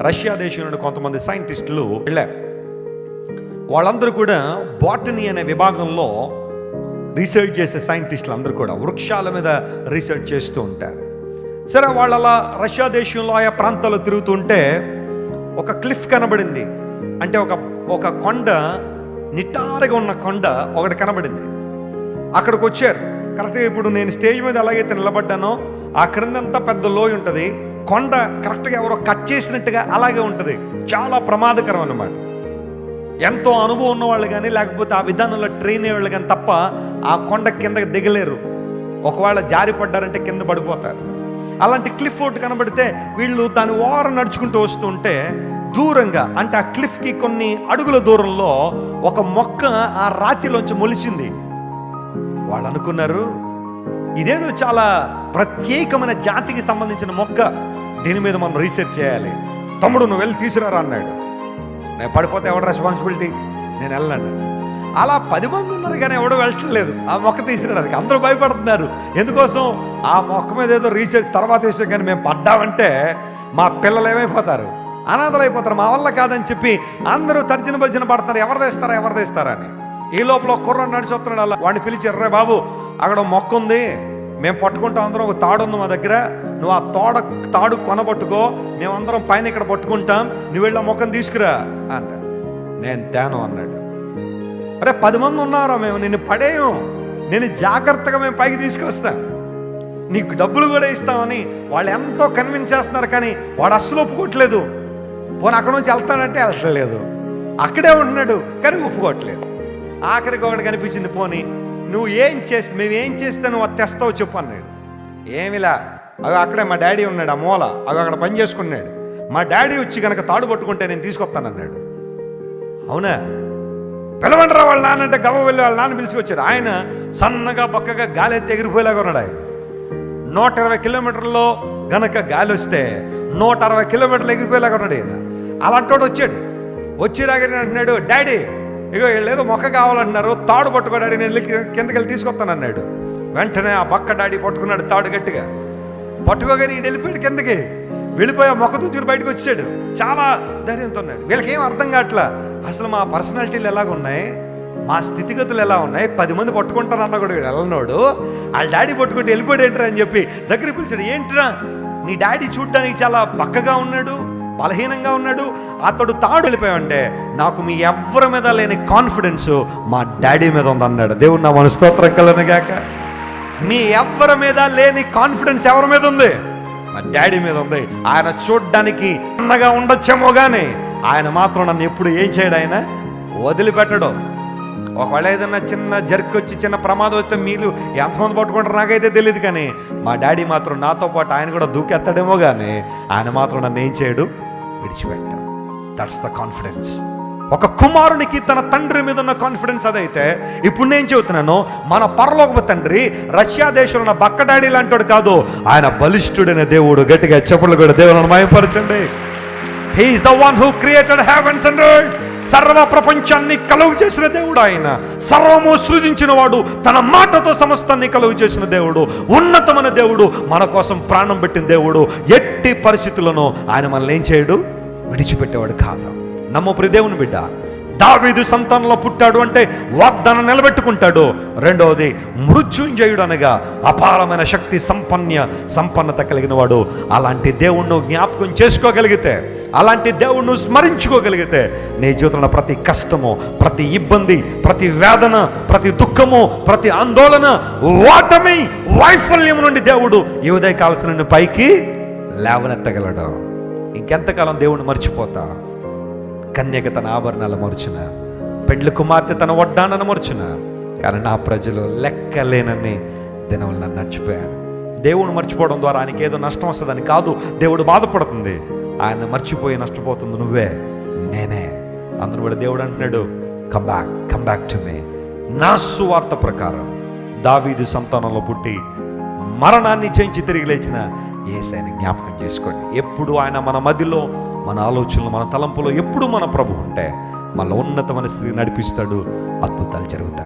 Russia దేశం నుండి కొంతమంది సైంటిస్టులు వెళ్ళారు. వాళ్ళందరూ కూడా బాటనీ అనే విభాగంలో రీసెర్చ్ చేసే సైంటిస్టులు అందరూ కూడా వృక్షాల మీద రీసెర్చ్ చేస్తూ ఉంటారు. సరే, వాళ్ళు అలా రష్యా దేశంలో ఆయా ప్రాంతాల్లో తిరుగుతుంటే ఒక క్లిఫ్ కనబడింది. అంటే ఒక కొండ, నిటారుగా ఉన్న కొండ ఒకటి కనబడింది. అక్కడికి వచ్చారు. కరెక్ట్గా ఇప్పుడు నేను స్టేజ్ మీద ఎలాగైతే నిలబడ్డానో ఆ క్రిందంతా పెద్ద లోయ ఉంటుంది. కొండ కరెక్ట్గా ఎవరో కట్ చేసినట్టుగా అలాగే ఉంటుంది. చాలా ప్రమాదకరం అన్నమాట. ఎంతో అనుభవం ఉన్నవాళ్ళు కానీ, లేకపోతే ఆ విధానంలో ట్రైన్ అయ్యేవాళ్ళు కానీ తప్ప ఆ కొండ కిందకి దిగలేరు. ఒకవేళ జారి పడ్డారంటే కింద పడిపోతారు. అలాంటి క్లిఫ్ ఒకటి కనబడితే వీళ్ళు దాని ఓరం నడుచుకుంటూ వస్తుంటే దూరంగా, అంటే ఆ క్లిఫ్కి కొన్ని అడుగుల దూరంలో ఒక మొక్క ఆ రాతిలోంచి మొలిచింది. వాళ్ళు అనుకున్నారు, ఇదేదో చాలా ప్రత్యేకమైన జాతికి సంబంధించిన మొక్క, దీని మీద మనం రీసెర్చ్ చేయాలి. తమ్ముడు నువ్వు వెళ్ళి తీసుకురారా అన్నాడు. నేను పడిపోతే ఎవడ రెస్పాన్సిబిలిటీ, నేను వెళ్ళండి. అలా 10 మంది ఉన్నారు కానీ ఎవడో వెళ్ళట్లేదు ఆ మొక్క తీసుకురావడానికి. అందరూ భయపడుతున్నారు. ఎందుకోసం? ఆ మొక్క మీద ఏదో రీసెర్చ్ తర్వాత విషయం, కానీ మేము పడ్డామంటే మా పిల్లలు ఏమైపోతారు, అనాథలు అయిపోతారు, మా వల్ల కాదని చెప్పి అందరూ తర్జన భర్జన పడుతున్నారు. ఎవరు తెస్తారా అని. ఈ లోపల కుర్ర నడిచొస్తున్నాడు. అలా వాడిని పిలిచి, రే బాబు, అక్కడ మొక్క ఉంది, మేము పట్టుకుంటాం, అందరం ఒక తాడు ఉంది మా దగ్గర, నువ్వు ఆ తాడు కొనబట్టుకో, మేమందరం పైన ఇక్కడ పట్టుకుంటాం, నువ్వు వెళ్ళి ఆ మొక్కను తీసుకురా అంట. నేను తేను అన్నాడు. అరే 10 మంది ఉన్నారా, మేము నిన్ను పడేయం, నేను జాగ్రత్తగా మేము పైకి తీసుకొస్తాం, నీకు డబ్బులు కూడా ఇస్తామని వాళ్ళు ఎంతో కన్విన్స్ చేస్తున్నారు. కానీ వాడు అస్సలు ఒప్పుకోవట్లేదు. పోనీ అక్కడ నుంచి వెళ్తానంటే వెళ్ళట్లేదు, అక్కడే ఉంటున్నాడు కానీ ఒప్పుకోవట్లేదు. ఆఖరికి ఒకటి కనిపించింది, పోనీ నువ్వు మేము ఏం చేస్తే నువ్వు అది తెస్తావు చెప్పు అన్నాడు. ఏమిలా, అవి అక్కడే మా డాడీ ఉన్నాడు, ఆ మూల అవి అక్కడ పని చేసుకున్నాడు, మా డాడీ వచ్చి కనుక తాడు పట్టుకుంటే నేను తీసుకొస్తానన్నాడు. అవునా, పిలవండి రా వాళ్ళ నాన్న అంటే గవ్వ వెళ్ళి వాళ్ళ నాన్న పిలుచుకొచ్చాడు. ఆయన సన్నగా పక్కగా గాలి ఎత్తి ఎగిరిపోయేలాగా ఉన్నాడు. ఆయన 120 కిలోమీటర్లో గనక గాలి వస్తే 160 కిలోమీటర్లు ఎగిరిపోయేలాగా ఉన్నాడు. ఆయన అలాంటోడు వచ్చాడు. వచ్చి రాగానే అంటున్నాడు, డాడీ ఇగో వీళ్ళేదో మొక్క కావాలంటున్నారు, తాడు పట్టుకో డాడీ, నేను కిందకి వెళ్ళి తీసుకొస్తానన్నాడు. వెంటనే ఆ బక్క డాడీ పట్టుకున్నాడు తాడు గట్టిగా. పట్టుకోగానే ఈడు వెళ్ళిపోయాడు కిందకి. వెళ్ళిపోయి ఆ మొక్క తుచ్చురు బయటకు వచ్చాడు. చాలా ధైర్యంతో ఉన్నాడు. వీళ్ళకి ఏం అర్థం కావట్లా, అసలు మా పర్సనాలిటీలు ఎలాగున్నాయి, మా స్థితిగతులు ఎలా ఉన్నాయి, 10 మంది పట్టుకుంటారు అన్న కూడా వెళ్ళనోడు వాళ్ళ డాడీ పట్టుకుంటే వెళ్ళిపోయాడు ఏంట్రా అని చెప్పి దగ్గర పిలిచాడు. ఏంట్రా, నీ డాడీ చూడ్డానికి చాలా బక్కగా ఉన్నాడు, బలహీనంగా ఉన్నాడు, అతడు తాడు వెళ్ళిపోయావంటే నాకు మీ ఎవరి మీద లేని కాన్ఫిడెన్స్ మా డాడీ మీద ఉందన్నాడు. దేవుడు నా మనస్తోత్రం కలనగాక. మీ ఎవరి మీద లేని కాన్ఫిడెన్స్ ఎవరి మీద ఉంది? మా డాడీ మీద ఉంది. ఆయన చూడ్డానికి చిన్నగా ఉండొచ్చేమో కానీ ఆయన మాత్రం నన్ను ఎప్పుడు ఏం చేయడు, ఆయన వదిలిపెట్టడు. ఒకవేళ ఏదన్నా చిన్న జర్క్ వచ్చి చిన్న ప్రమాదం వస్తే మీరు ఎంతమంది పట్టుకుంటారు నాకైతే తెలియదు, కానీ మా డాడీ మాత్రం నాతో పాటు ఆయన కూడా దూకెత్తాడేమో కానీ ఆయన మాత్రం నన్ను ఏం చేయడు, విడిచిపెట్టాడు. That's the confidence. ఒక కుమారునికి తన తండ్రి మీద ఉన్న కాన్ఫిడెన్స్ అదైతే, ఇప్పుడు నేను చెబుతున్నాను, మన పరలోకపు తండ్రి రష్యా దేశంలో ఉన్న బక్క డాడీ లాంటి కాదు, ఆయన బలిష్ఠుడైన దేవుడు. గట్టిగా చెప్పులు కూడా దేవుని మహిమపరచండి. He is the one who created heavens and earth. సర్వ ప్రపంచాన్ని కలుగు చేసిన దేవుడు ఆయన. సర్వము సృజించిన వాడు, తన మాటతో సమస్తాన్ని కలుగు చేసిన దేవుడు, ఉన్నతమైన దేవుడు, మన కోసం ప్రాణం పెట్టిన దేవుడు. ఎట్టి పరిస్థితులను ఆయన మనల్ని ఏం చేయడు, విడిచిపెట్టేవాడు కాదు. నమ్ము ప్రియ దేవుని బిడ్డ, దావీదు సంతానంలో పుట్టాడు అంటే వాగ్దానం నిలబెట్టుకుంటాడు. రెండవది, మృత్యుంజయుడు అనగా అపారమైన శక్తి సంపన్నత కలిగిన వాడు. అలాంటి దేవుణ్ణి జ్ఞాపకం చేసుకోగలిగితే, అలాంటి దేవుణ్ణి స్మరించుకోగలిగితే నీ జీవితంలో ప్రతి కష్టము, ప్రతి ఇబ్బంది, ప్రతి వేదన, ప్రతి దుఃఖము, ప్రతి ఆందోళన, ఓటమి, వైఫల్యం నుండి దేవుడు ఈ ఉదయకాలం నుండి పైకి లేవనెత్తగలడు. ఇంకెంతకాలం దేవుణ్ణి మర్చిపోతా? కన్యక తన ఆభరణాలు మర్చున, పెండ్లి కుమార్తె తన వడ్డానను మర్చున, కానీ నా ప్రజలు లెక్కలేనని దినములు నన్ను నడిచిపోయారు. దేవుడు మర్చిపోవడం ద్వారా ఆయనకి ఏదో నష్టం వస్తుందని కాదు దేవుడు బాధపడుతుంది. ఆయన మర్చిపోయి నష్టపోతుంది నువ్వే, నేనే. అందులో కూడా దేవుడు అంటున్నాడు, కమ్ బ్యాక్ టు మీ. నా సువార్త ప్రకారం దావీదు సంతానంలో పుట్టి మరణాన్ని జయించి తిరిగి లేచిన యేసయ్యని జ్ఞాపకం చేసుకోండి. ఎప్పుడు ఆయన మన మధ్యలో, మన ఆలోచనలు, మన తలంపులో ఎప్పుడు మన ప్రభు ఉంటే మన ఉన్నతమైన స్థితికి నడిపిస్తాడు. అద్భుతాలు జరుగుతాయి.